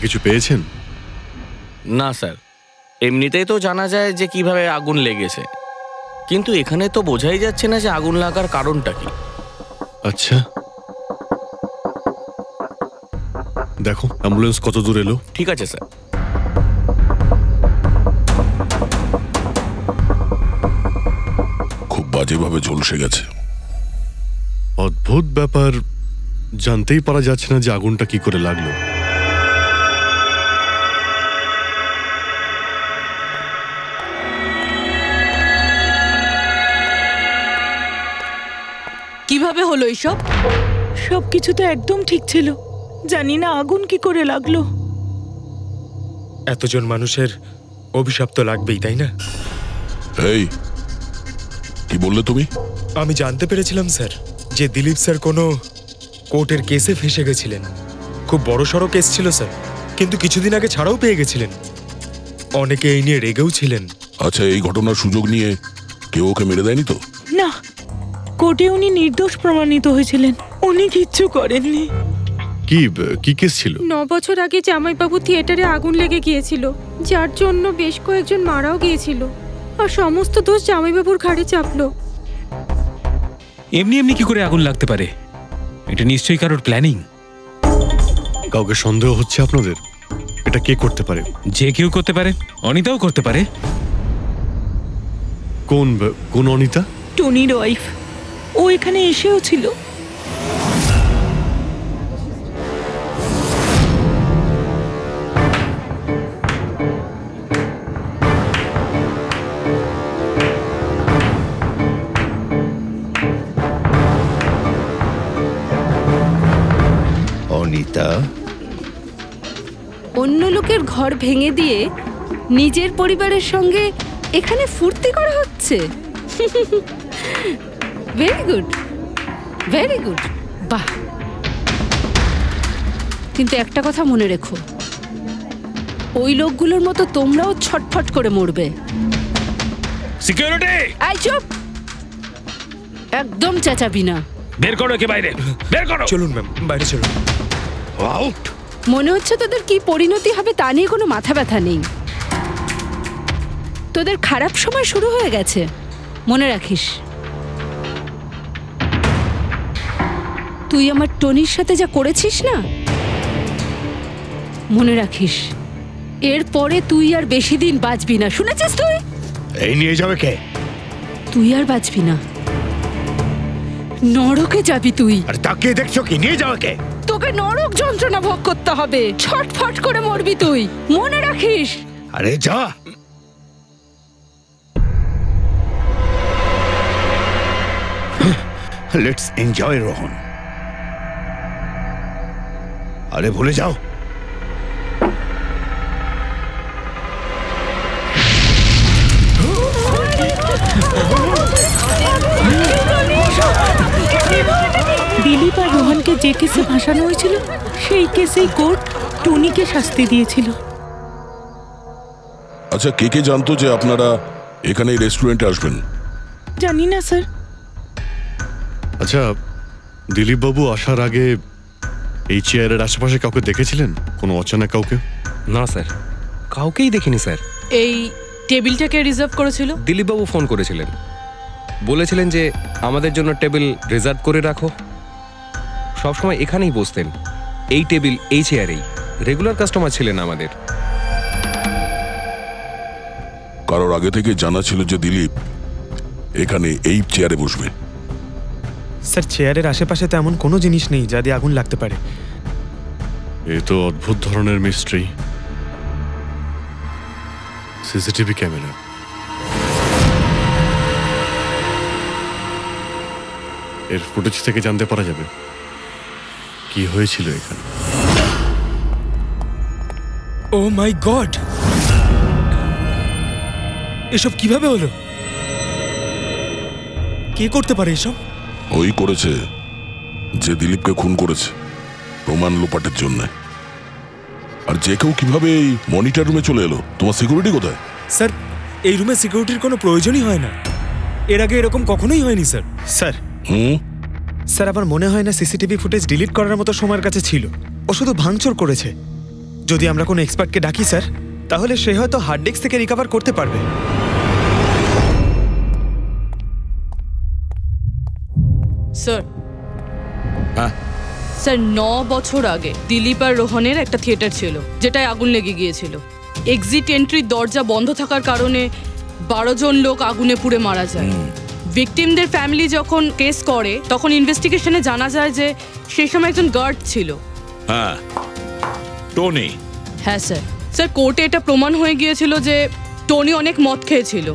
কিছু পেয়েছেন? না স্যার, এমনিতেই তো জানা যায় যে কিভাবে আগুন লেগেছে, কিন্তু এখানে তো বোঝাই যাচ্ছে না যে আগুন লাগার কারণটা কি। আচ্ছা, দেখো অ্যাম্বুলেন্স কত দূর এলো। ঠিক আছে স্যার। খুব বাজেভাবে ঝলসে গেছে। অদ্ভুত ব্যাপার, জানতেই পারা যাচ্ছে না যে আগুনটা কি করে লাগলো। কিভাবে হলো এইসব? সবকিছু তো একদম ঠিক ছিল, জানি না আগুন কি করে লাগলো। এতজন মানুষের অভিশাপ তো লাগবেই, তাই না? এই কি বললে তুমি? আমি জানতে পেরেছিলাম স্যার যে দিলীপ স্যার কোনো কোর্টের কেসে ফেসে গেছিলেন। খুব বড়সড় কেস ছিল স্যার, কিন্তু কিছুদিন আগে ছাড়াও পেয়ে গেছিলেন। অনেকে এই নিয়ে রেগেও ছিলেন। আচ্ছা, এই ঘটনার সুযোগ নিয়ে কেউ ওকে মেরে দেয়নি তো? না, কোর্টে উনি নির্দোষ প্রমাণিত হয়েছিলেন, উনি কিচ্ছু করেননি। কি কেস ছিল? 9 বছর আগে জামাইবাবু থিয়েটারে আগুন লেগে গিয়েছিল, যার জন্য বেশ কয়েকজন মারাও গিয়েছিল, আর সমস্ত দোষ জামাইবাবুর ঘাড়ে চাপলো। এমনি এমনি কি করে আগুন লাগতে পারে? এটা নিশ্চয়ই কারোর প্ল্যানিং। কাউকে সন্দেহ হচ্ছে আপনাদের? এটা কে করতে পারে? যে কেউ করতে পারে, অনিতাও করতে পারে। কোন অনিতা? টনির ওয়াইফ, ও এখানে এসেও ছিল। অনিতা, অন্য লোকের ঘর ভেঙে দিয়ে নিজের পরিবারের সঙ্গে এখানে ফুর্তি করা হচ্ছে। ভেরি গুড, ভেরি গুড, বাহ। কিন্তু একটা কথা মনে রেখো, ওই লোকগুলোর মতো তোমরাও ছটফট করে মরবে। সিকিউরিটি! এই চুপ, একদম চেঁচাবি না। বের করো একে বাইরে, বের করো। চলুন ম্যাম, বাইরে চলুন। আউট। মনে হচ্ছে তোদের কি পরিণতি হবে তা নিয়ে কোনো মাথা ব্যথা নেই। তোদের খারাপ সময় শুরু হয়ে গেছে, মনে রাখিস। তুই আমার টনির সাথে যা করেছিস না, মনে রাখিস এরপরে তুই আর বেশি দিন বাঁচবি না, শুনেছিস? তুই এই নিয়ে যাবে কে? তুই আর বাঁচবি না, নরকে যাবি তুই। আর তাকিয়ে দেখছো কি? নিয়ে যাবে কে? তোকে নরক যন্ত্রণা ভোগ করতে হবে, ছটফট করে মরবি তুই, মনে রাখিস। আরে যা। Let's enjoy Rohan. আরে ভুলে যাও। দিলীপ আর রোহনকে যে কেসে ফাঁসানো হয়েছিল, সেই কেসেই কোর্ট টনিকে শাস্তি দিয়েছিল। আচ্ছা, কে কে জানতো যে আপনারা এখানে রেস্টুরেন্টে আসবেন? জানি না স্যার। আচ্ছা, দিলীপ বাবু আসার আগে এই চেয়ারের আশেপাশে কাউকে দেখেছিলেন? কোনো অচেনা কাউকে? না স্যার, কাউকেই দেখিনি স্যার। এই টেবিলটাকে রিজার্ভ করেছিল দিলীপবাবু ফোন করেছিলেন, বলেছিলেন যে আমাদের জন্য টেবিল রিজার্ভ করে রাখো। সবসময় এখানেই বসতেন, এই টেবিল এই চেয়ারেই। রেগুলার কাস্টমার ছিলেন আমাদের। কারোর আগে থেকে জানা ছিল যে দিলীপ এখানে এই চেয়ারে বসবে? স্যার, চেয়ারের আশেপাশে তেমন কোনো জিনিস নেই যা দিয়ে আগুন লাগতে পারে। এ তো অদ্ভুত ধরনের মিস্ট্রি। সিসিটিভি ক্যামেরা, এর ফুটেজ থেকে জানতে পারা যাবে কি হয়েছিল এখানে। ও মাই গড, এসব কিভাবে হলো? কে করতে পারে এসব? ওই করেছে যে দিলীপকে খুন করেছে প্রমাণ লোপাটের জন্য। আর যে কেউ কিভাবে এই মনিটর রুমে চলে এলো? তোমার সিকিউরিটি কোথায়? স্যার, এই রুমে সিকিউরিটির কোনো প্রয়োজনই হয় না। এর আগে এরকম কখনোই হয়নি স্যার। স্যার, স্যার, আমার মনে হয় না সিসিটিভি ফুটেজ ডিলিট করার মতো সময়ের কাছে ছিল। ও শুধু ভাঙচুর করেছে। যদি আমরা কোনো এক্সপার্টকে ডাকি স্যার, তাহলে সে হয়তো হার্ড ডিস্ক থেকে রিকভার করতে পারবে। স্যার, হ্যাঁ? স্যার 9 বছর আগে দিলীপ আর রোহনের একটা থিয়েটার ছিল যেটায় আগুন লেগে গিয়েছিল। এক্সিট এন্ট্রির দরজা বন্ধ থাকার কারণে 12 জন লোক আগুনে পুড়ে মারা যায়। ভিকটিমদের ফ্যামিলি যখন কেস করে তখন ইনভেস্টিগেশনে জানা যায় যে সেই সময় একজন গার্ড ছিল। হ্যাঁ, টনি। হ্যাঁ স্যার। স্যার, কোর্টে এটা প্রমাণ হয়ে গিয়েছিল যে টনি অনেক মদ খেয়েছিল,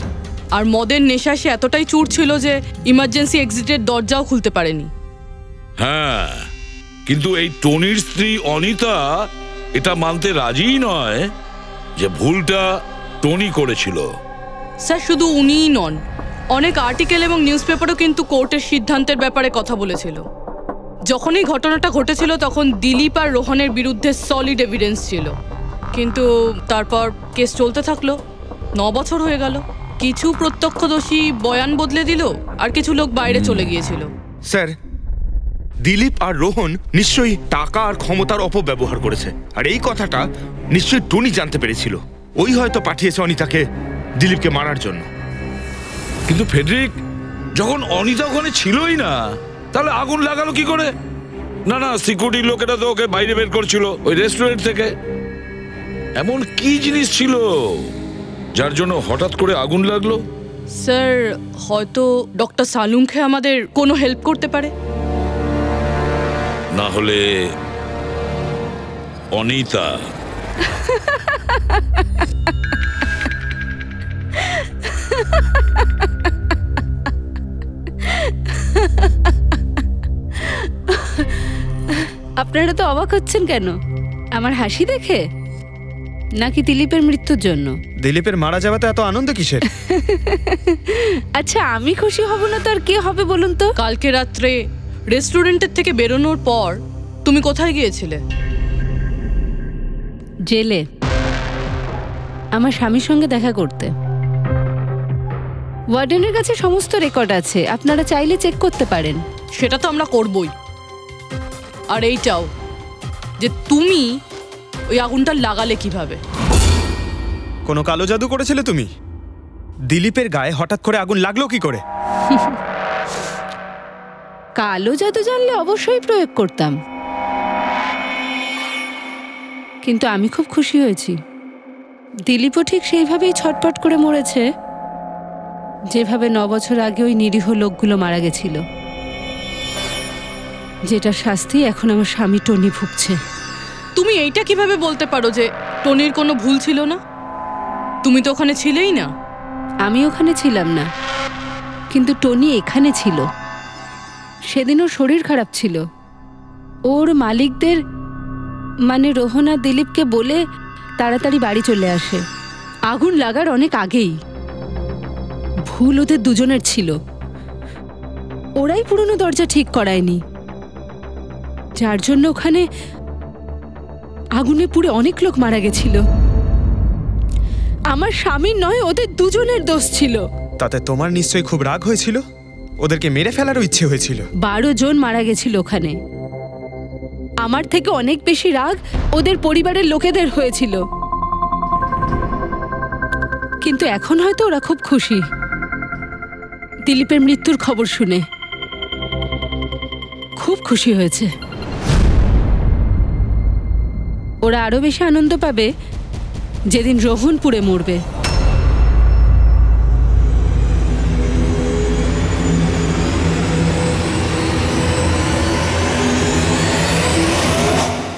আর মদের নেশা সে এতটাই চুর ছিল যে ইমার্জেন্সি এক্সিটের দরজাও খুলতে পারেনি। হ্যাঁ, কিন্তু এই টনির স্ত্রী অনিতা এটা মানতে রাজিই নয় যে ভুলটা টনি করেছিল। স্যার, শুধু উনিই নন, অনেক আর্টিকেল এবং নিউজ পেপারও কিন্তু কোর্টের সিদ্ধান্তের ব্যাপারে কথা বলেছিল। যখন এই ঘটনাটা ঘটেছিল তখন দিলীপ আর রোহনের বিরুদ্ধে সলিড এভিডেন্স ছিল, কিন্তু তারপর কেস চলতে থাকলো। 9 বছর হয়ে গেল। কিছু প্রত্যক্ষদর্শী বয়ান বদলে দিল, আর কিছু লোক বাইরে চলে গিয়েছিল। স্যার, দিলীপ আর রোহন নিশ্চয়ই টাকা আর ক্ষমতার অপব্যবহার করেছে, আর এই কথাটা নিশ্চয়ই টনি জানতে পেরেছিল। ওই হয়তো পাঠিয়েছে অনিতাকে দিলীপকে মারার জন্য। কিন্তু ফেডরিক, যখন অনিতা ওখানে ছিলই না, তাহলে আগুন লাগালো কি করে? না না, সিকিউরিটির লোকেরা তো ওকে বাইরে বের করছিল ওই রেস্টুরেন্ট থেকে। এমন কি জিনিস ছিল যার জন্য হঠাৎ করে আগুন লাগলো? স্যার, হয়তো ডক্টর সালুংখে আমাদের কোনো হেল্প করতে পারে। না হলে অনিতা। আপনারা তো অবাক হচ্ছেন কেন? আমার হাসি দেখে নাকি দিলীপের মৃত্যুর জন্য? দিলীপের মারা যাওয়াতে এত আনন্দ কিসের? আচ্ছা, আমি খুশি হব না তো আর কে হবে বলুন তো? কালকে রাত্রে রেস্টুরেন্টের থেকে বেরোনোর পর তুমি কোথায় গিয়েছিলে? জেলে, আমার স্বামীর সঙ্গে দেখা করতে। ওয়ার্ডেনের কাছে সমস্ত রেকর্ড আছে, আপনারা চাইলে চেক করতে পারেন। সেটা তো আমরা করবই। আর এইটাও যে তুমি ওই আগুনটা লাগালে কিভাবে? কোনো কালো জাদু করেছিলে তুমি? দিলীপের গায়ে হঠাৎ করে আগুন লাগলো কি করে? কালো জাদু জানলে অবশ্যই প্রয়োগ করতাম, কিন্তু আমি খুব খুশি হয়েছি। দিলীপও ঠিক সেইভাবেই ছটপট করে মরেছে যেভাবে 9 বছর আগে ওই নিরীহ লোকগুলো মারা গেছিল, যেটা শাস্তি এখন আমার স্বামী টনি ভুগছে। তুমি এইটা কিভাবে বলতে পারো যে টনির কোনো ভুল ছিল না? তুমি তো ওখানে ছিলেই না। আমি ওখানে ছিলাম না, কিন্তু টনি এখানে ছিল। সেদিন ওর শরীর খারাপ ছিল। ওর মালিকদের মানে রোহন আর দিলীপকে বলে তাড়াতাড়ি বাড়ি চলে আসে আগুন লাগার অনেক আগেই। ভুল ওদের দুজনের ছিল। ওরাই পুরনো দরজা ঠিক করায়নি, যার জন্য ওখানে আগুনে পুড়ে অনেক লোক মারা গেছিল। আমার স্বামীর নয়, ওদের দুজনের দোষ ছিল। তাতে তোমার নিশ্চয়ই খুব রাগ হয়েছিল, ওদেরকে মেরে ফেলারও ইচ্ছে হয়েছিল। 12 জন মারা গেছিল ওখানে। আমার থেকে অনেক বেশি রাগ ওদের পরিবারের লোকেদের হয়েছিল, কিন্তু এখন হয়তো ওরা খুব খুশি দিলীপের মৃত্যুর খবর শুনে। খুব খুশি হয়েছে। ওরা আরো বেশি আনন্দ পাবে যেদিন রোহন পুড়ে মরবে।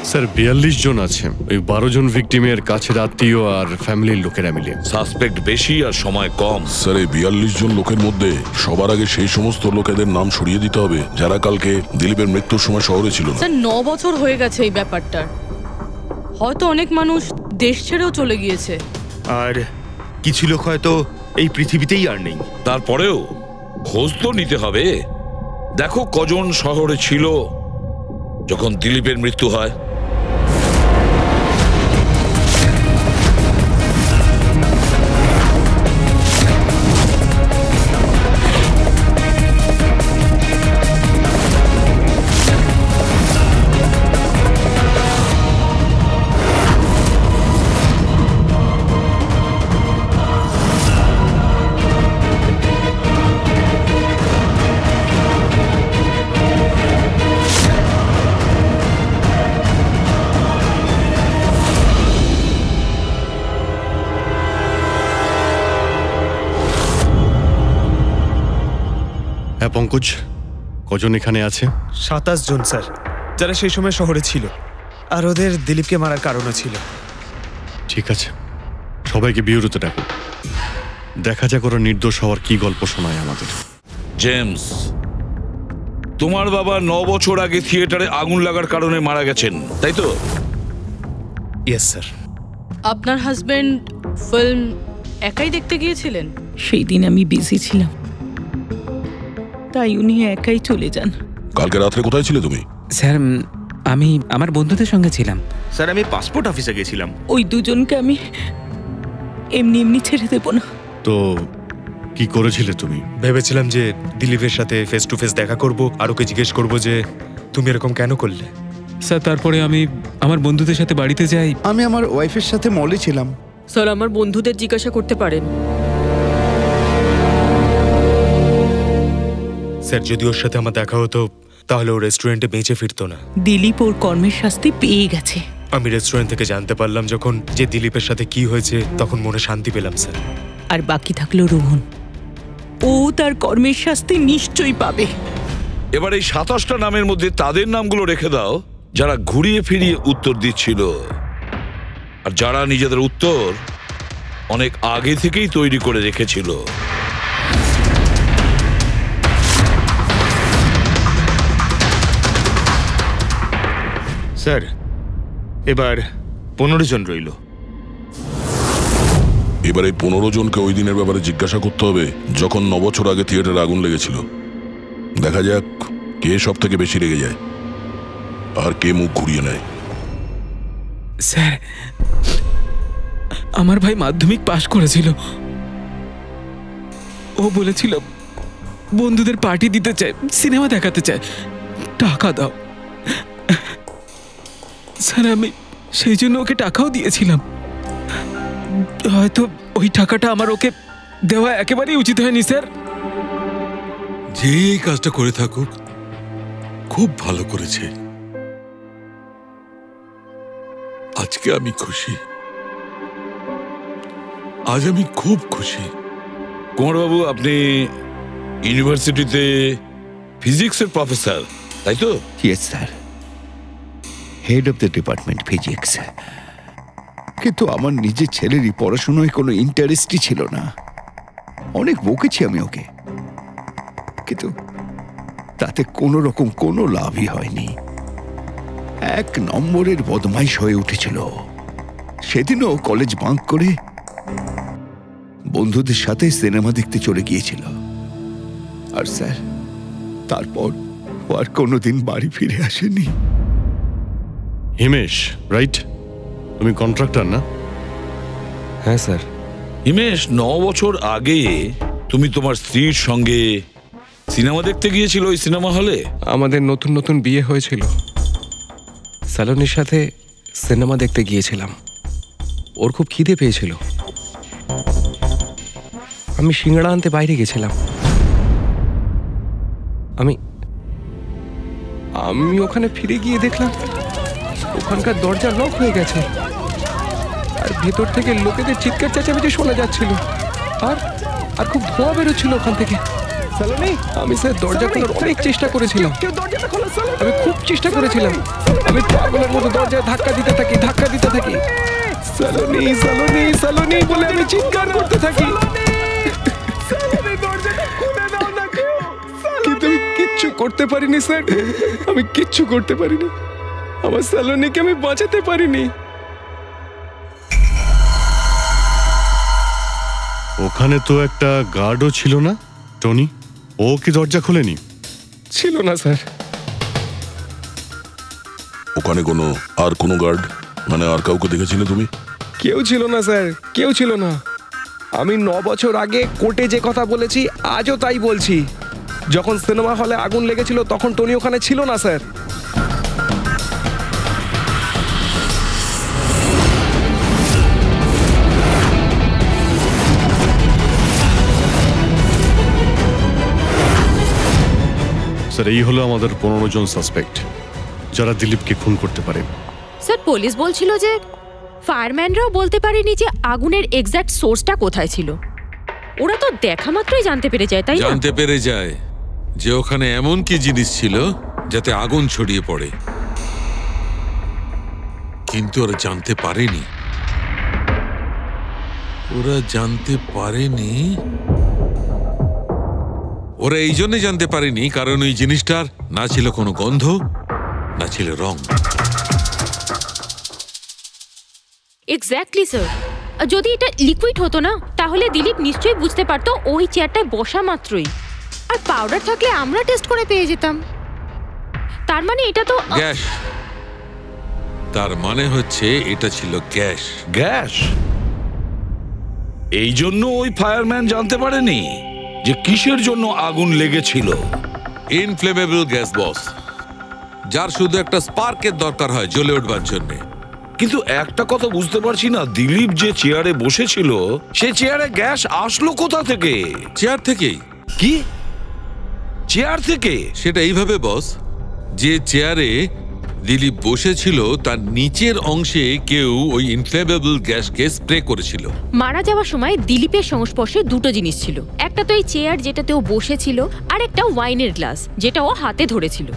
স্যার 42 জন আছে, ওই 12 জন ভিকটিমের কাছের আত্মীয় আর ফ্যামিলির লোকেরা মিলে। সাসপেক্ট বেশি আর সময় কম। স্যার, এই 42 জন লোকের মধ্যে সবার আগে সেই সমস্ত লোকেদের নাম সরিয়ে দিতে হবে যারা কালকে দিলীপের মৃত্যুর সময় শহরে ছিল না। স্যার 9 বছর হয়ে গেছে এই ব্যাপারটার। হয়তো অনেক মানুষ দেশ ছেড়েও চলে গিয়েছে, আর কিছু লোক হয়তো এই পৃথিবীতেই আর নেই। তারপরেও খোঁজ তো নিতে হবে। দেখো কজন শহরে ছিল যখন দিলীপের মৃত্যু হয়। হ্যাঁ পঙ্কজ, কজন এখানে আছে? 27 জন স্যার, যারা সেই সময় শহরে ছিল, আর ওদের দিলীপকে মারার কারণও ছিল। ঠিক আছে, সবাইকে বিউরোতে ডাকো, দেখা যাক ওরা নির্দোষ হওয়ার কি গল্প শোনায় আমাদের। জেমস, তোমার বাবা 9 বছর আগে থিয়েটারে আগুন লাগার কারণে মারা গেছেন, তাই তো? Yes sir. আপনার হাজবেন্ড ফিল্ম একাই দেখতে গিয়েছিলেন? সেই দিন আমি বিজি ছিলাম, তাই উনি একাই চলে যান। কালকে রাত্রে কোথায় ছিলে তুমি? স্যার আমি আমার বন্ধুদের সঙ্গে ছিলাম। স্যার আমি পাসপোর্ট অফিসে গেছিলাম। ওই দুজনকে আমি এমনি এমনি ছেড়ে দেবো না। তো কি করেছিলে তুমি? ভেবেছিলাম যে দিলীপের সাথে ফেস টু ফেস দেখা করব, আর ওকে জিজ্ঞেস করব যে তুমি এরকম কেন করলে। স্যার তারপরে আমি আমার বন্ধুদের সাথে বাড়িতে যাই। আমি আমার ওয়াইফের সাথে মলে ছিলাম। স্যার আমার বন্ধুদের জিজ্ঞাসা করতে পারেন। স্যার যদি ওর সাথে আমার দেখা হতো তাহলে ও রেস্টুরেন্টে বেঁচে ফিরতো না। দিলীপ ওর কর্মের শাস্তি পেয়ে গেছে। আমি রেস্টুরেন্ট থেকে জানতে পারলাম যখন যে দিলীপের সাথে কি হয়েছে, তখন মনে শান্তি পেলাম স্যার। আর বাকি থাকলো রোহন, ও তার কর্মের শাস্তি নিশ্চয়ই পাবে। এবার এই 27টা নামের মধ্যে তাদের নামগুলো রেখে দাও যারা ঘুরিয়ে ফিরিয়ে উত্তর দিচ্ছিল, আর যারা নিজেদের উত্তর অনেক আগে থেকেই তৈরি করে রেখেছিল। স্যার এবার 15 জন রইল। এবার এই 15 জনকে ওই দিনের ব্যাপারে জিজ্ঞাসা করতে হবে যখন 9 বছর আগে থিয়েটারে আগুন লেগেছিল। দেখা যাক কে সব থেকে বেশি রেগে যায় আর কে মুখ ঘুরিয়ে নেয়। স্যার আমার ভাই মাধ্যমিক পাশ করেছিল, ও বলেছিল বন্ধুদের পার্টি দিতে চায়, সিনেমা দেখাতে চায়, টাকা দাও। স্যার আমি সেই জন্য ওকে টাকাও দিয়েছিলাম। হয়তো ওই টাকাটা আমার ওকে দেওয়া একেবারেই উচিত হয়নি স্যার। যে এই কাজটা করে থাকুক খুব ভালো করেছে। আজকে আমি খুশি, আজ আমি খুব খুশি। কুমারবাবু, আপনি ইউনিভার্সিটিতে ফিজিক্সের প্রফেসর, তাই তো? Yes sir, head of the department physics. কিন্তু আমার নিজের ছেলেরই পড়াশোনায় কোনো ইন্টারেস্টই ছিল না। অনেক বকেছি আমি ওকে, কিন্তু তাতে কোনো রকম কোনো লাভই হয়নি। 1 নম্বরের বদমাইশ হয়ে উঠেছিল। সেদিনও কলেজ বাঙ্ক করে বন্ধুদের সাথে সিনেমা দেখতে চলে গিয়েছিল। আর স্যার তারপর ও আর কোনোদিন বাড়ি ফিরে আসেনি। হিমেশ, রাইট? তুমি কন্ট্রাক্টর না? হ্যাঁ স্যার। হিমেশ, 9 বছর আগে তুমি তোমার স্ত্রীর সঙ্গে সিনেমা দেখতে গিয়েছিল ওই সিনেমা হলে। আমাদের নতুন নতুন বিয়ে হয়েছিল, সালোনির সাথে সিনেমা দেখতে গিয়েছিলাম। ওর খুব খিদে পেয়েছিল, আমি সিঙ্গাড়া আনতে বাইরে গেছিলাম। আমি ওখানে ফিরে গিয়ে দেখলাম ওখানকার দরজা লক হয়ে গেছে, আর ভেতর থেকে লোকেদের চিৎকার চেঁচামেচি শোনা যাচ্ছিল, আর খুব ধোঁয়া বেরোচ্ছিল ওখান থেকে। আমি স্যার দরজা খোলার অনেক চেষ্টা করেছিলাম, আমি খুব চেষ্টা করেছিলাম। আমি পাগলের মতো দরজায় ধাক্কা দিতে থাকি। সালোনি সালোনি সালোনি বলে আমি চিৎকার করতে থাকি, কিন্তু আমি কিচ্ছু করতে পারিনি স্যার। আমি কিচ্ছু করতে পারিনি, আমার সালোনিকে আমি বাঁচাতে পারিনি। ওখানে তো একটা গার্ডও ছিল না, টনি? ও কি দরজা খোলেনি? ছিল না স্যার। ওখানে কোনো গার্ড, মানে আর কাউকে দেখেছিলে তুমি? কেউ ছিল না স্যার, কেউ ছিল না। আমি 9 বছর আগে কোর্টে যে কথা বলেছি আজও তাই বলছি। যখন সিনেমা হলে আগুন লেগেছিল তখন টনি ওখানে ছিল না স্যার। স্যার এই হলো আমাদের 15 জন সাসপেক্ট যারা দিলীপকে খুন করতে পারে। স্যার পুলিশ বলছিল যে ফায়ারম্যানরাও বলতে পারেনি যে আগুনের এক্স্যাক্ট সোর্সটা কোথায় ছিল। ওরা তো দেখা মাত্রই জানতে পেরে যায়, তাই না? জানতে পেরে যায় যে ওখানে এমন কি জিনিস ছিল যাতে আগুন ছড়িয়ে পড়ে, কিন্তু ওরা জানতে পারেনি। ওরা এই জন্য জানতে পারেনি কারণ ওই জিনিসটার না ছিল কোনো গন্ধ, না ছিল রং। Exactly sir. যদি এটা লিকুইড হতো না তাহলে দিলীপ নিশ্চয়ই বুঝতে পারতো ওই চেয়ারটায় বসা মাত্রই। আর পাউডার থাকলে আমরা টেস্ট করে পেয়ে যেতাম। তার মানে এটা তো গ্যাস। তার মানে হচ্ছে এটা ছিল গ্যাস। গ্যাস? এই জন্য ওই ফায়ারম্যান জানতে পারেনি যে কিসের জন্য আগুন লেগেছিল। ইনফ্লেমেবল গ্যাস বস, যার শুধু একটা স্পার্কের দরকার হয় জ্বলে উঠবার জন্য। কিন্তু একটা কথা বুঝতে পারছি না, দিলীপ যে চেয়ারে বসেছিল সে চেয়ারে গ্যাস আসলো কোথা থেকে? চেয়ার থেকেই। কি চেয়ার থেকে? সেটা এইভাবে বস, যে চেয়ারে দিলীপ বসেছিল তার নিচের অংশে কেউ ওই ইনফ্লেমেবল গ্যাসকে স্প্রে করেছিল। মারা যাওয়ার সময় দিলীপের সংস্পর্শে দুটো জিনিস ছিল। একটা তো এই চেয়ার যেটাতে ও বসেছিল, আর একটা ওয়াইনের গ্লাস যেটা ও হাতে ধরেছিল।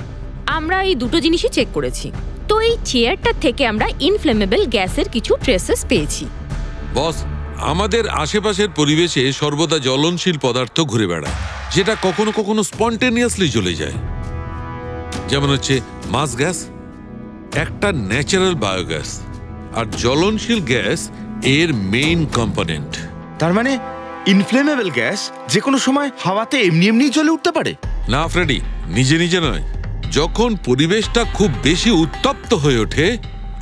আমরা এই দুটো জিনিসই চেক করেছি। তো এই চেয়ারটার থেকে আমরা ইনফ্লেমেবল গ্যাসের কিছু ট্রেসেস পেয়েছি। বস, আমাদের আশেপাশের পরিবেশে সর্বদা জ্বলনশীল পদার্থ ঘুরে বেড়ায়, যেটা কখনো কখনো স্পন্টেনিয়াসলি জ্বলে যায়। যেমন হচ্ছে মাস গ্যাস, একটা ন্যাচারাল বায়োগ্যাস, আর জ্বলনশীল গ্যাস এর মেইন কম্পোনেন্ট। তার মানে ইনফ্লেমেবল গ্যাস যে কোনো সময় হাওয়াতে এমনি এমনি জ্বলে উঠতে পারে? না ফ্রেডি, নিজে নিজে নয়। যখন পরিবেশটা খুব বেশি উত্তপ্ত হয়ে ওঠে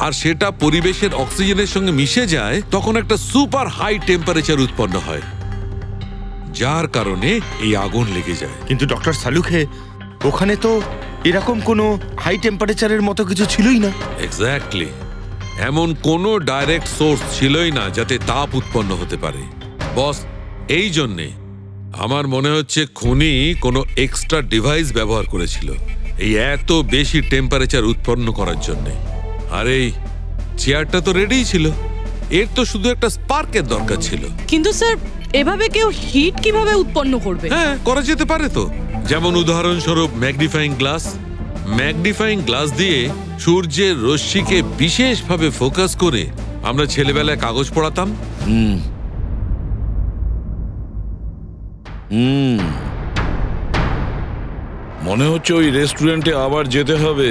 আর সেটা পরিবেশের অক্সিজেনের সঙ্গে মিশে যায়, তখন একটা সুপার হাই টেম্পারেচার উৎপন্ন হয়, যার কারণে এই আগুন লেগে যায়। কিন্তু ডক্টর সালুখে, ওখানে তো এরকম কোনো হাই টেম্পারেচারের মতো কিছু ছিলই না। এক্স্যাক্টলি, এমন কোনো ডাইরেক্ট সোর্স ছিলই না যাতে তাপ উৎপন্ন হতে পারে। বস, এই জন্যে আমার মনে হচ্ছে খুনি কোনো এক্সট্রা ডিভাইস ব্যবহার করেছিল এই এত বেশি টেম্পারেচার উৎপন্ন করার জন্যে। আর এই চেয়ারটা তো রেডিই ছিল, এর তো শুধু একটা স্পার্কের দরকার ছিল। কিন্তু স্যার, এভাবে কেউ হিট কিভাবে উৎপন্ন করবে? হ্যাঁ, করা যেতে পারে তো। যেমন উদাহরণস্বরূপ ম্যাগনিফাইং গ্লাস। ম্যাগনিফাইং গ্লাস দিয়ে সূর্যের রশ্মিকে বিশেষভাবে ফোকাস করে আমরা ছেলেবেলায় কাগজ পড়াতাম। মনে হচ্ছে ওই রেস্টুরেন্টে আবার যেতে হবে,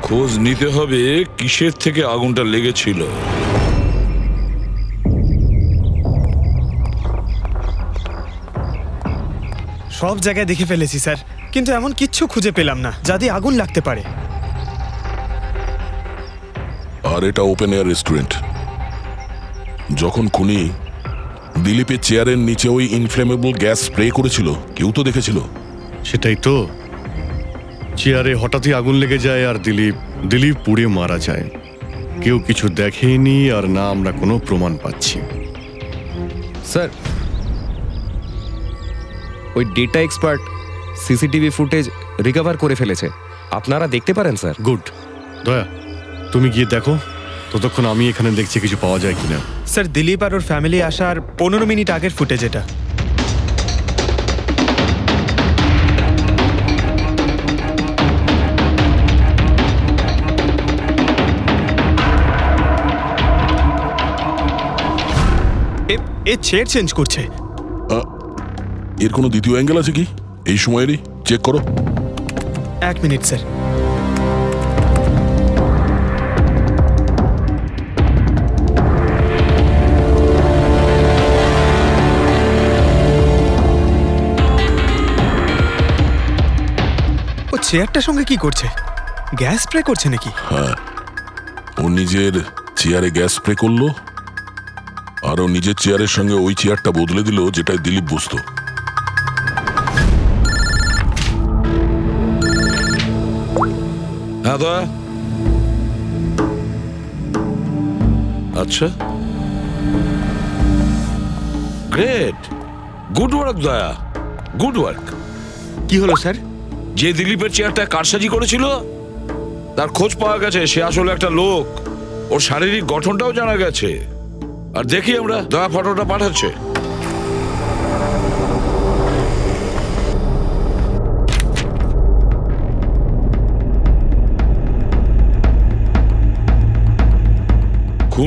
খোঁজ নিতে হবে কিসের থেকে আগুনটা লেগেছিল। সব জায়গায় দেখে ফেলেছি স্যার, কিন্তু এমন কিচ্ছু খুঁজে পেলাম না যাতে আগুন লাগতে পারে। আর এটা ওপেন এয়ার রেস্টুরেন্ট। যখন খুনি দিলীপের চেয়ারের নিচে ওই ইনফ্লেমেবল গ্যাস স্প্রে করেছিল, কেউ তো দেখেছিল। সেটাই তো, চেয়ারে হঠাৎই আগুন লেগে যায় আর দিলীপ পুড়ে মারা যায়। কেউ কিছু দেখেনি, আর না আমরা কোনো প্রমাণ পাচ্ছি। স্যার, ওই data expert CCTV footage recover করে ফেলেছে, আপনারা দেখতে পারেন স্যার। গুড। দয়া, তুমি গিয়ে দেখো, ততক্ষণ আমি এখানে দেখছি কিছু পাওয়া যায় কিনা। স্যার, দিলীপ আর ওর ফ্যামিলি আসার 15 মিনিট আগের ফুটেজ এটা। এ চেয়ার চেঞ্জ করছে। এর কোনো দ্বিতীয় অ্যাঙ্গেল আছে কি এই সময়েরই? চেক করো। 1 মিনিট স্যার। ও চেয়ারটার সঙ্গে কি করছে? গ্যাস স্প্রে করছে নাকি? হ্যাঁ, ও নিজের চেয়ারে গ্যাস স্প্রে করলো, আর ও নিজের চেয়ারের সঙ্গে ওই চেয়ারটা বদলে দিল যেটায় দিলীপ বসতো। হ্যাঁ দয়া। আচ্ছা, গ্রেট, গুড ওয়ার্ক দয়া, গুড ওয়ার্ক। কি হলো স্যার? যে দিলীপের চেয়ারটা কারসাজি করেছিল তার খোঁজ পাওয়া গেছে। সে আসলে একটা লোক, ওর শারীরিক গঠনটাও জানা গেছে। আর দেখি আমরা, দয়া ফটোটা পাঠাচ্ছে।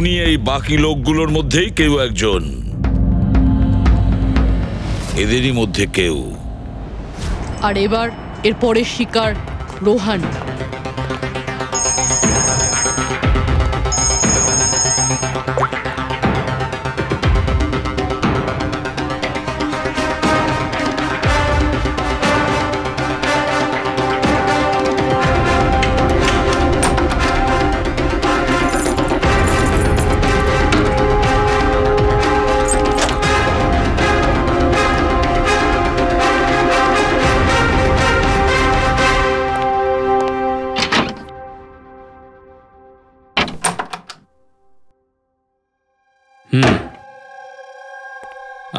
টনি এই বাকি লোকগুলোর মধ্যেই কেউ একজন, এদেরই মধ্যে কেউ। আর এবার এর পরের শিকার রোহান।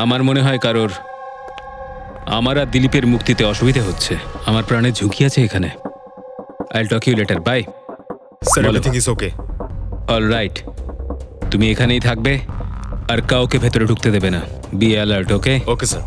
আমার মনে হয় কারোর আমার আর দিলীপের মুক্তিতে অসুবিধা হচ্ছে। আমার প্রাণের ঝুঁকি আছে এখানে। I will talk you later. Bye sir, everything is okay. Alright, তুমি এখানেই থাকবে আর কাউকে ভেতরে ঢুকতে দেবে না। Be alert. Okay? Okay sir.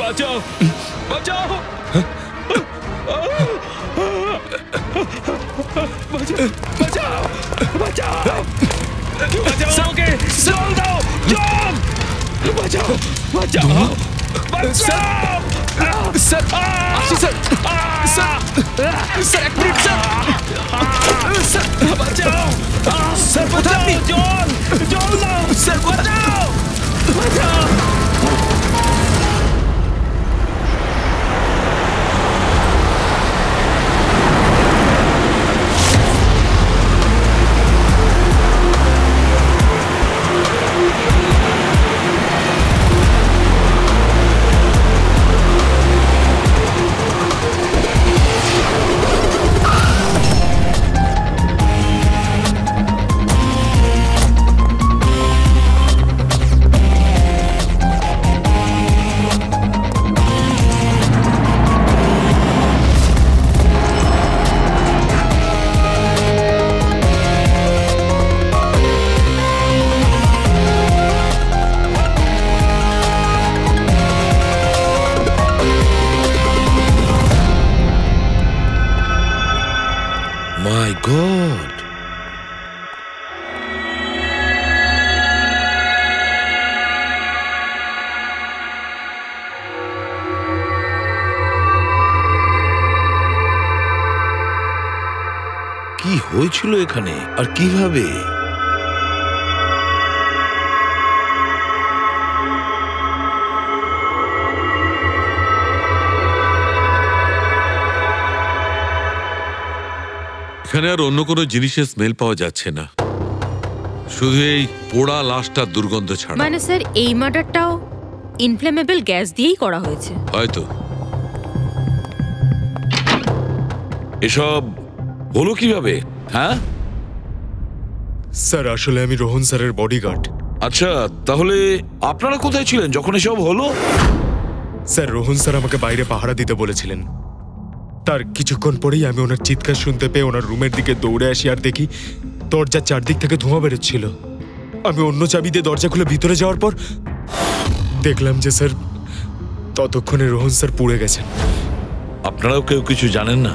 বাঁচাও, বাঁচাও, বাঁচাও, বাঁচাও, বাঁচাও ওকে, জল দাও, জল, বাঁচাও, বাঁচাও, বাঁচাও। স্যার, আসি স্যার, স্যার, স্যার এক মিনিট স্যার, স্যার বাঁচাও, স্যার বাঁচাও, জল, জল দাও, স্যার বাঁচাও, বাঁচাও। My God! কি হয়েছিল এখানে আর কিভাবে? এখানে আর অন্য কোনো জিনিসের স্মেল পাওয়া যাচ্ছে না, শুধু এই পোড়া লাশটার দুর্গন্ধ ছাড়া। মানে স্যার এই মার্ডারটাও ইনফ্লেমেবল গ্যাস দিয়েই করা হয়েছে হয়তো। এসব হলো কিভাবে? হ্যাঁ স্যার, আসলে আমি রোহন স্যারের বডিগার্ড। আচ্ছা, তাহলে আপনারা কোথায় ছিলেন যখন এসব হলো? স্যার, রোহন স্যার আমাকে বাইরে পাহারা দিতে বলেছিলেন। তার কিছুক্ষণ পরেই আমি ওনার চিৎকার শুনতে পেয়ে ওনার রুমের দিকে দৌড়ে আসি আর দেখি দরজার চারদিক থেকে ধোঁয়া বেরোচ্ছিল। আমি অন্য চাবি দিয়ে দরজা খুলে ভিতরে যাওয়ার পর দেখলাম যে স্যার ততক্ষণে রোহন স্যার পুড়ে গেছেন। আপনারাও কেউ কিছু জানেন না?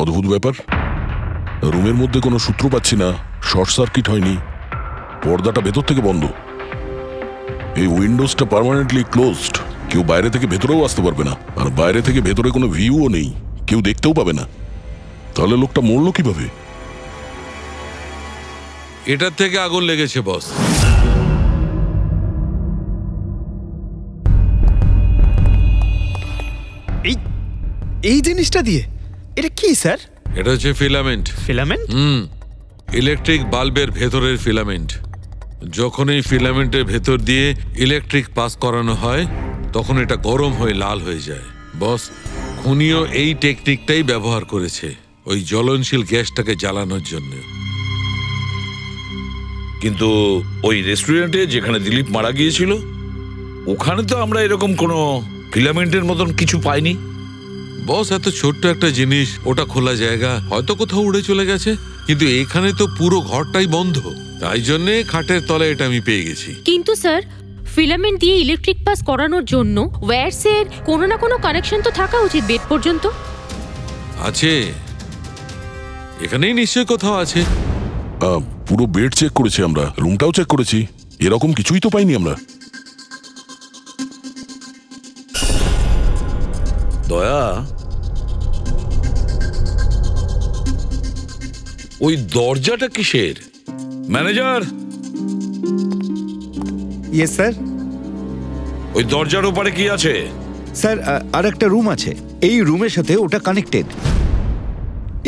অদ্ভুত ব্যাপার, রুমের মধ্যে কোনো সূত্র পাচ্ছি না, শর্ট সার্কিট হয়নি, পর্দাটা ভেতর থেকে বন্ধ, এই উইন্ডোজটা পার্মানেন্টলি ক্লোজড, কেউ বাইরে থেকে ভেতরেও আসতে পারবে না, আর বাইরে থেকে ভেতরে কোনো ভিউও নেই, কেউ দেখতেও পাবে না। তাহলে লোকটা মরলো কিভাবে? এটার থেকে আগুন লেগেছে বস। এই জিনিসটা দিয়ে? এটা কি স্যার? এটা হচ্ছে ফিলামেন্ট। ফিলামেন্ট? ইলেকট্রিক বাল্বের ভেতরের ফিলামেন্ট। যখন এই ফিলামেন্টের ভেতর দিয়ে ইলেকট্রিক পাস করানো হয় তখন এটা গরম হয়ে লাল হয়ে যায়। বস, খুনিও এই টেকনিকটাই ব্যবহার করেছে ওই জ্বলনশীল গ্যাসটাকে জ্বালানোর জন্য। কিন্তু ওই রেস্টুরেন্টে যেখানে দিলীপ মারা গিয়েছিল ওখানে তো আমরা এরকম কোনো ফিলামেন্টের মতন কিছু পাইনি। বস, এত ছোট্ট একটা জিনিস, ওটা খোলা জায়গা, হয়তো কোথাও উড়ে চলে গেছে, কিন্তু এখানে তো পুরো ঘরটাই বন্ধ, তাই জন্যে খাটের তলায় এটা আমি পেয়ে গেছি। কিন্তু স্যার, ফিলামেন্ট দিয়ে ইলেকট্রিক পাস করানোর জন্য ওয়্যারসের কোনো না কোনো কানেকশন তো থাকা উচিত বেড পর্যন্ত। আছে, এখানেই নিশ্চয়ই কোথাও আছে। পুরো বেড চেক করেছি আমরা, রুমটাও চেক করেছি, এরকম কিছুই তো পাইনি আমরা। দয়া, ওই দরজাটা কিসের? ম্যানেজার। Yes sir. ওই দরজার ওপারে কি আছে? স্যার, আর একটা রুম আছে, এই রুমের সাথে ওটা কানেক্টেড।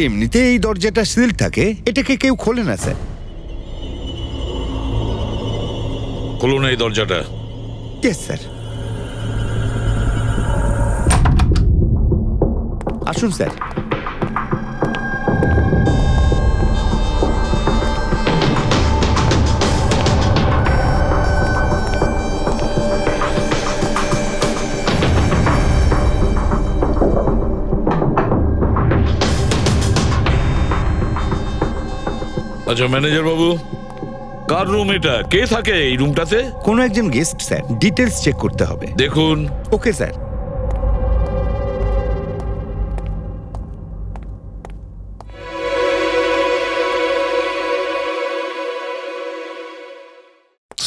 এমনিতে এই দরজাটা সিল থাকে, এটাকে কেউ খোলে না স্যার। খুলুন এই দরজাটা। Yes sir. আসুন স্যার। আচ্ছা ম্যানেজার বাবু, কার রুম এটা? কে থাকে এই রুমটাতে? কোনো একজন গেস্ট স্যার, ডিটেলস চেক করতে হবে। দেখুন। Okay sir.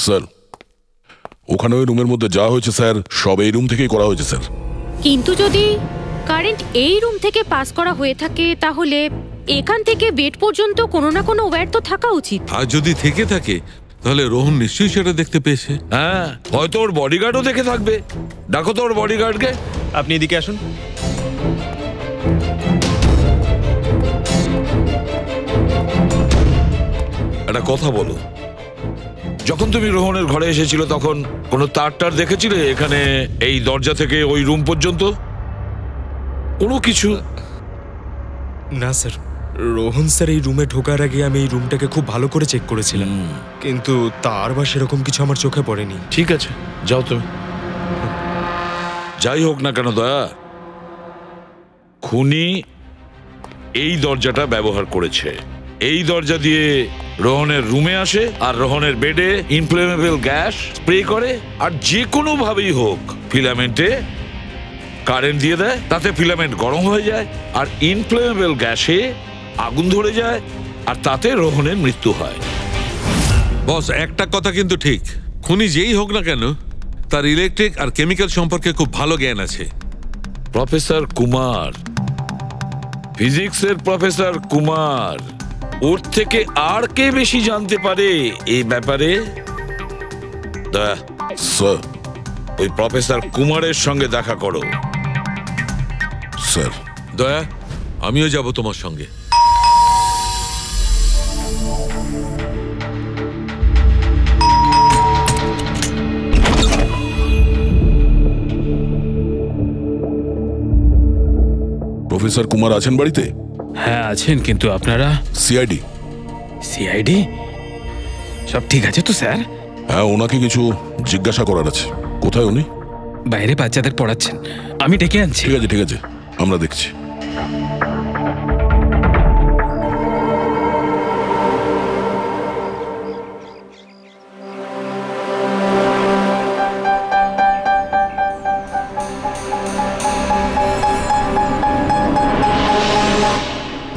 স্যার, ওখানে ওই রুমের মধ্যে যা হয়েছে স্যার সব এই রুম থেকেই করা হয়েছে স্যার। কিন্তু যদি কারেন্ট এই রুম থেকে পাস করা হয়ে থাকে তাহলে এখান থেকে বেড পর্যন্ত কোনো না কোনো ওয়্যার তো থাকা উচিত। আর যদি থেকে থাকে তাহলে রোহন নিশ্চয়ই সেটা দেখতে পেয়েছে। হ্যাঁ, হয়তো ওর বডিগার্ডও দেখে থাকবে। ডাকো তো ওর বডিগার্ডকে। আপনি এদিকে আসুন। একটা কথা বলো, যখন তুমি রোহনের ঘরে এসেছিল তখন কোনো তার দেখেছিলে এখানে এই দরজা থেকে ওই রুম পর্যন্ত? কোনো কিছু? না স্যার, রোহন স্যার এই রুমে ঢোকার আগে আমি এই রুমটাকে খুব ভালো করে চেক করেছিলাম, কিন্তু তার বা সেরকম কিছু আমার চোখে পড়েনি। ঠিক আছে, যাও তুমি। যাই হোক না কেন দয়া, খুনি এই দরজাটা ব্যবহার করেছে। এই দরজা দিয়ে রোহনের রুমে আসে আর রোহনের বেডে ইনফ্লেমেবল গ্যাস স্প্রে করে, আর যে কোনো ভাবেই হোক ফিলামেন্টে কারেন্ট দিয়ে দেয়, তাতে ফিলামেন্ট গরম হয়ে যায় আর ইনফ্লেমেবল গ্যাসে আগুন ধরে যায় আর তাতে রোহনের মৃত্যু হয়। বস, একটা কথা কিন্তু ঠিক, খুনি যেই হোক না কেন তার ইলেকট্রিক আর কেমিক্যাল সম্পর্কে খুব ভালো জ্ঞান আছে। প্রফেসর কুমার, ফিজিক্সের প্রফেসর কুমার, ওর থেকে আর কে বেশি জানতে পারে এই ব্যাপারে? দয়া, স্যার, ওই প্রফেসর কুমারের সঙ্গে দেখা করো। স্যার। দয়া, আমিও যাব তোমার সঙ্গে। প্রফেসর কুমার আছেন বাড়িতে? হ্যাঁ আছেন, কিন্তু আপনারা? সিআইডি। সিআইডি? সব ঠিক আছে তো স্যার? হ্যাঁ, ওনাকে কিছু জিজ্ঞাসা করার আছে। কোথায় উনি? বাইরে বাচ্চাদের পড়াচ্ছেন, আমি ডেকে আনছি। ঠিক আছে ঠিক আছে, আমরা দেখছি।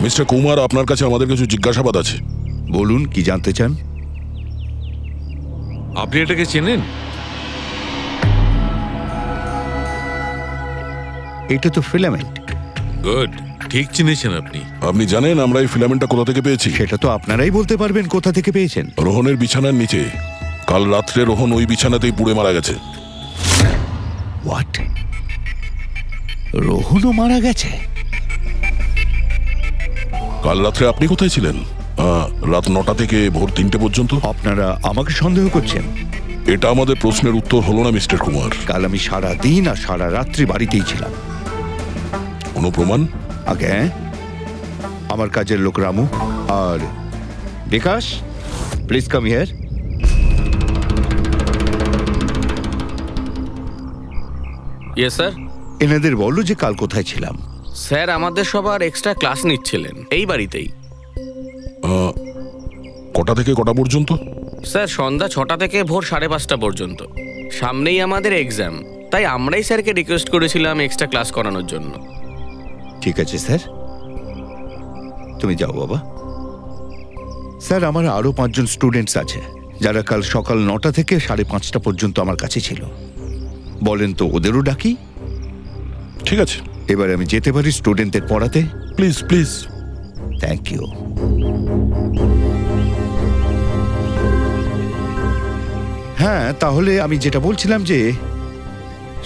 মিস্টার কুমার, আপনার কাছে আমাদের কিছু জিজ্ঞাসাবাদ আছে। বলুন, কি জানতে চান? আপনি এটাকে চেনেন? এটা তো ফিলামেন্ট। গুড, ঠিক চিনেছেন আপনি। আপনি জানেন আমরা এই ফিলামেন্টটা কোথা থেকে পেয়েছি? সেটা তো আপনারাই বলতে পারবেন কোথা থেকে পেয়েছেন। রোহনের বিছানার নিচে। কাল রাত্রে রোহন ওই বিছানাতেই পুড়ে মারা গেছে। হোয়াট? রোহনও মারা গেছে? কাল রাত্রে আপনি কোথায় ছিলেন? রাত 9টা থেকে ভোর 3টে পর্যন্ত। আপনারা আমাকে সন্দেহ করছেন? এটা আমাদের প্রশ্নের উত্তর হলো না মিস্টার কুমার। কাল আমি সারা দিন আর সারা রাত্রি বাড়িতেই ছিলাম। কোনো প্রমাণ? আগে আমার কাজের লোক রামু আর Bikash, please come here. Yes sir. এনাদের বলো যে কাল কোথায় ছিলাম। স্যার আমাদের সবার এক্সট্রা ক্লাস নিচ্ছিলেন এই বাড়িতেই। কটা থেকে কটা পর্যন্ত? স্যার সন্ধ্যা 6টা থেকে ভোর 5:30 পর্যন্ত। সামনেই আমাদের এক্সাম, তাই আমরাই স্যারকে রিকোয়েস্ট করেছিলাম এক্সট্রা ক্লাস করানোর জন্য। ঠিক আছে স্যার, তুমি যাও বাবা। স্যার আমার আরো 5 জন স্টুডেন্টস আছে যারা কাল সকাল 9টা থেকে 5:30 পর্যন্ত আমার কাছে ছিল। বলেন তো ওদেরও ডাকি? ঠিক আছে, এবার আমি যেতে পারি স্টুডেন্টদের পড়াতে? Please please. Thank you. হ্যাঁ, তাহলে আমি যেটা বলছিলাম যে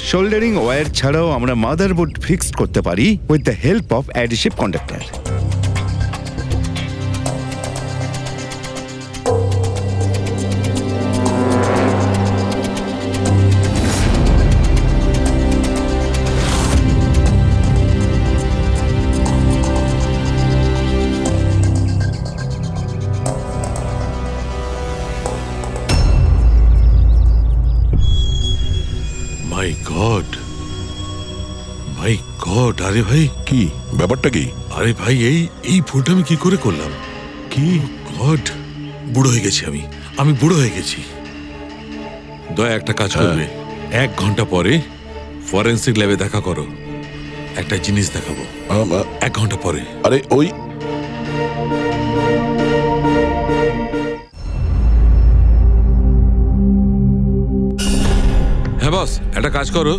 শোল্ডারিং ওয়্যার ছাড়াও আমরা মাদারবোর্ড ফিক্সড করতে পারি with the help of adhesive conductor. My god, my god! আরে ভাই, কি ব্যাপারটা? কি? আরে ভাই, এই ভুলটা আমি কি করে করলাম? কি গড, বুড়ো হয়ে গেছি আমি বুড়ো হয়ে গেছি। দয়া একটা কাজ করবে, 1 ঘন্টা পরে ফরেন্সিক ল্যাবে দেখা করো। একটা জিনিস দেখাবো। 1 ঘন্টা পরে। আরে ওই হ্যাঁ বস, একটা কাজ করো,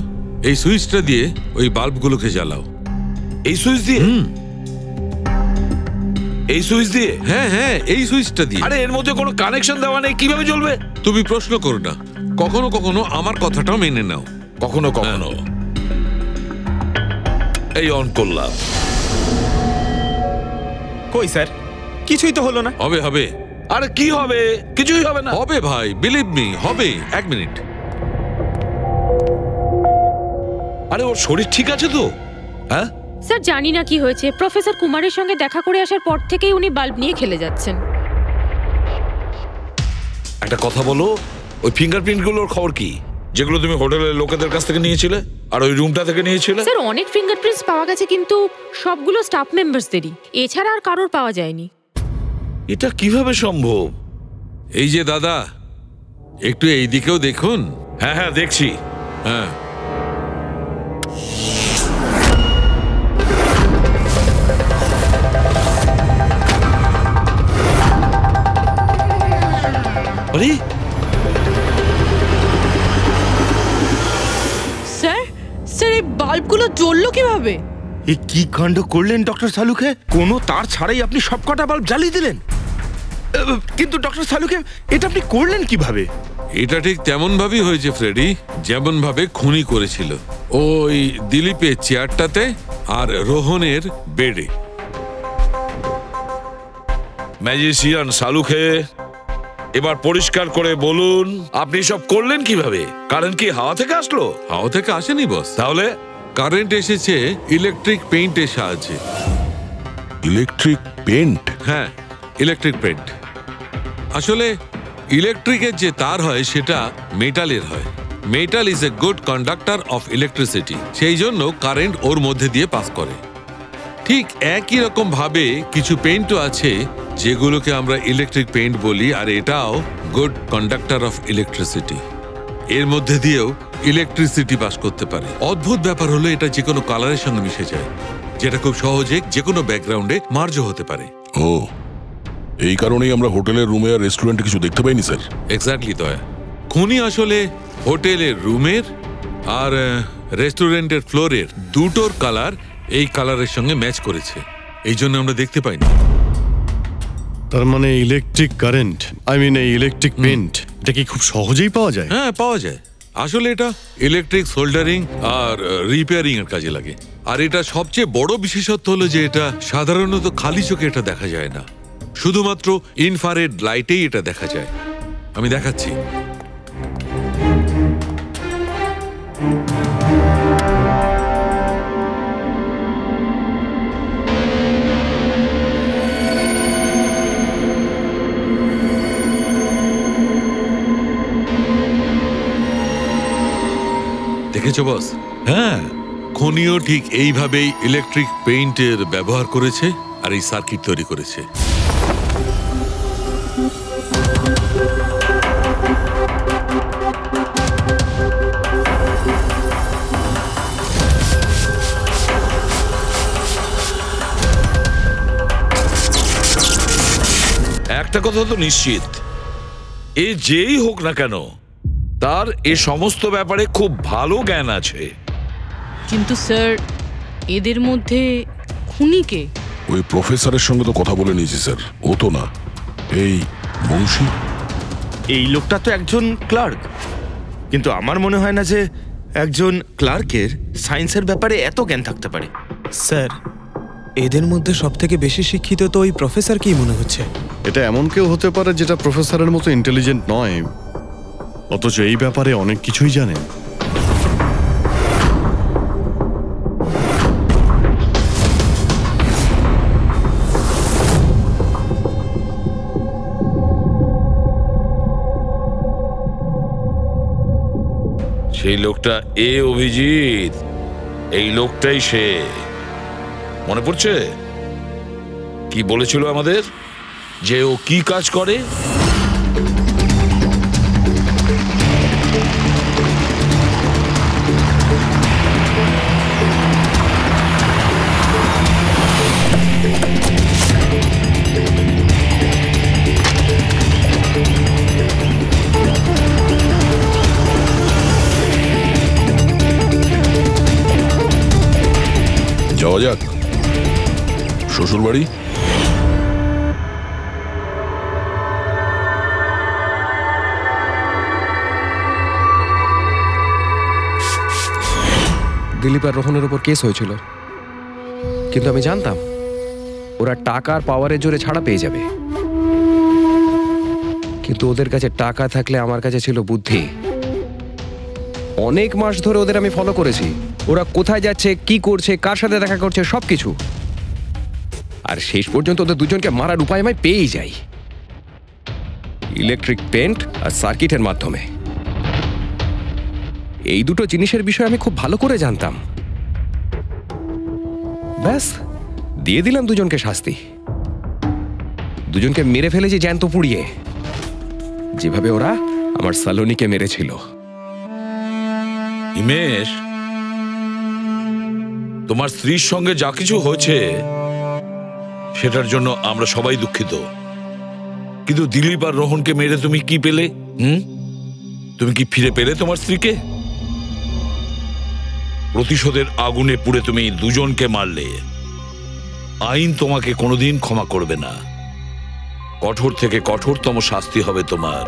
এই সুইচটা দিয়ে ওই বাল্বগুলোকে জ্বালাও। এই সুইচ দিয়ে? এই সুইচ দিয়ে? হ্যাঁ হ্যাঁ, এই সুইচটা দিয়ে। আরে এর মধ্যে কোনো কানেকশন দেওয়া নেই, কিভাবে জ্বলবে? তুমি প্রশ্ন করো না, কখনো কখনো আমার কথাটাও মেনে নাও। কখনো কখনো। এই অন করলাম। কই স্যার, কিছুই তো হলো না। হবে হবে। আরে কি হবে? কিছুই হবে না। হবে ভাই, বিলিভ মি, হবে। 1 মিনিট। আরে ওর শরীর ঠিক আছে তো? হ্যাঁ স্যার, জানি না কি হয়েছে, প্রফেসর কুমারের সঙ্গে দেখা করে আসার পর থেকেই উনি বাল্ব নিয়ে খেলে যাচ্ছেন। একটা কথা বলো, ওই ফিঙ্গারপ্রিন্ট গুলোর খবর কি, যেগুলো তুমি হোটেলের লোকেদের কাছ থেকে নিয়েছিলে আর ওই রুমটা থেকে নিয়েছিলে? স্যার অনেক ফিঙ্গারপ্রিন্টস পাওয়া গেছে, কিন্তু সবগুলো স্টাফ মেম্বারসদেরই, এছাড়া আর কারোর পাওয়া যায়নি। এটা কিভাবে সম্ভব? এই যে দাদা, একটু এই দিকেও দেখুন। হ্যাঁ হ্যাঁ, দেখছি। হ্যাঁ, আরে স্যার, স্যার এই বাল্বগুলো জ্বললো কিভাবে? এ কি কাণ্ড করলেন ডক্টর সালুকে? কোনো তার ছাড়াই আপনি সবকটা বাল্ব জ্বালিয়ে দিলেন। কিন্তু ডক্টর সালুকে, এটা আপনি করলেন কিভাবে? এটা ঠিক তেমন ভাবেই হয়েছে ফ্রেডি, যেমন ভাবে খুনি করেছিল। ওই দিলীপের চেয়ারটাতে আর রোহনের বেডে। ম্যাজিশিয়ান সালুকে, এবার পরিষ্কার করে বলুন আপনি সব করলেন কিভাবে? কারেন্ট কি হাওয়া থেকে আসলো? হাওয়া থেকে আসেনি বস। তাহলে? কারেন্ট এসেছে ইলেকট্রিক পেইন্টের সাহায্যে। Electric paint? হ্যাঁ, ইলেকট্রিক পেইন্ট। আসলে ইলেকট্রিকের যে তার হয় সেটা মেটালের হয়। Metal is a good conductor of electricity, সেই জন্য কারেন্ট ওর মধ্যে দিয়ে পাস করে। ঠিক একই রকম ভাবে কিছু পেইন্টও আছে যেগুলোকে আমরা ইলেকট্রিক পেইন্ট বলি, আর এটাও গুড কন্ডাক্টর অফ ইলেকট্রিসিটি। এর মধ্যে দিয়েও ইলেকট্রিসিটি পাস করতে পারে। অদ্ভুত ব্যাপার হলো এটা যে কোনো কালারের সঙ্গে মিশে যায়। যেটা খুব সহজে যে কোনো ব্যাকগ্রাউন্ডে মার্জ হতে পারে। ও, এই কারণেই আমরা হোটেলের রুমে আর রেস্টুরেন্টে কিছু দেখতে পাইনি স্যার। এক্স্যাক্টলি দয়া, খুনি আসলে হোটেলের রুমের আর রেস্টুরেন্টের ফ্লোরের দুটোর কালার এই কালারের সঙ্গে ম্যাচ করেছে, এই জন্য আমরা দেখতে পাইনি। তার মানে ইলেকট্রিক কারেন্ট, এই ইলেকট্রিক পেইন্ট, এটা কি খুব সহজেই পাওয়া যায়? হ্যাঁ, পাওয়া যায়। আসলে এটা ইলেকট্রিক সোল্ডারিং আর রিপেয়ারিং এর কাজে লাগে। আর এটা সবচেয়ে বড় বিশেষত্ব হলো যে এটা সাধারণত খালি চোখে এটা দেখা যায় না, শুধুমাত্র ইনফ্রারেড লাইটেই এটা দেখা যায়। আমি দেখাচ্ছি। দেখেছো বস? হ্যাঁ, খনিও ঠিক এইভাবেই ইলেকট্রিক পেইন্টের ব্যবহার করেছে আর এই সার্কিট তৈরি করেছে। একটা কথা তো নিশ্চিত, এ যেই হোক না কেন তার এ সমস্ত ব্যাপারে খুব ভালো জ্ঞান আছে। কিন্তু স্যার, এদের মধ্যে খুনি কে? ওই প্রফেসরের সঙ্গে তো কথা বলে নিয়েছি স্যার, ও তো না, এই বংশী। এই লোকটা তো একজন ক্লার্ক, কিন্তু আমার মনে হয় না যে একজন ক্লার্কের সায়েন্সের ব্যাপারে এত জ্ঞান থাকতে পারে। স্যার, এদের মধ্যে সবথেকে বেশি শিক্ষিত তো ওই প্রফেসর কি মনে হচ্ছে? এটা এমন কেউ হতে পারে যেটা প্রফেসরের মতো ইন্টেলিজেন্ট নয়, অথচ এই ব্যাপারে অনেক কিছুই জানে। সেই লোকটা অভিজিৎ, এই লোকটাই সে। মনে পড়ছে কি বলেছিল আমাদের, যে ও কি কাজ করে? যাওয়া যাক শ্বশুর বাড়ি। দিলীপ আর রোহনের উপর কেস হয়েছিল, কিন্তু আমি জানতাম ওরা টাকার পাওয়ারের জোরে ছাড়া পেয়ে যাবে। কিন্তু ওদের কাছে টাকা থাকলে আমার কাছে ছিল বুদ্ধি। অনেক মাস ধরে ওদের আমি ফলো করেছি, ওরা কোথায় যাচ্ছে, কি করছে, কার সাথে দেখা করছে, সবকিছু। আর শেষ পর্যন্ত ওদের দুজনকে মারার উপায় আমি পেয়েই যাই, ইলেকট্রিক পেন্ট আর সার্কিটের মাধ্যমে। এই দুটো জিনিসের বিষয়ে আমি খুব ভালো করে জানতাম। ব্যাস, দিয়ে দিলাম দুজনকে শাস্তি। দুজনকে মেরে ফেলেছি জ্যান্ত পুড়িয়ে, যেভাবে ওরা আমার সালোনিকে মেরেছিল। হিমেশ, তোমার স্ত্রীর সঙ্গে যা কিছু হয়েছে সেটার জন্য আমরা সবাই দুঃখিত, কিন্তু দিলীপ আর রোহনকে মেরে তুমি কি পেলে? তুমি কি ফিরে পেলে তোমার স্ত্রীকে? প্রতিশোধের আগুনে পুড়ে তুমি দুজনকে মারলে, আইন তোমাকে কোনোদিন ক্ষমা করবে না। কঠোর থেকে কঠোরতম শাস্তি হবে তোমার।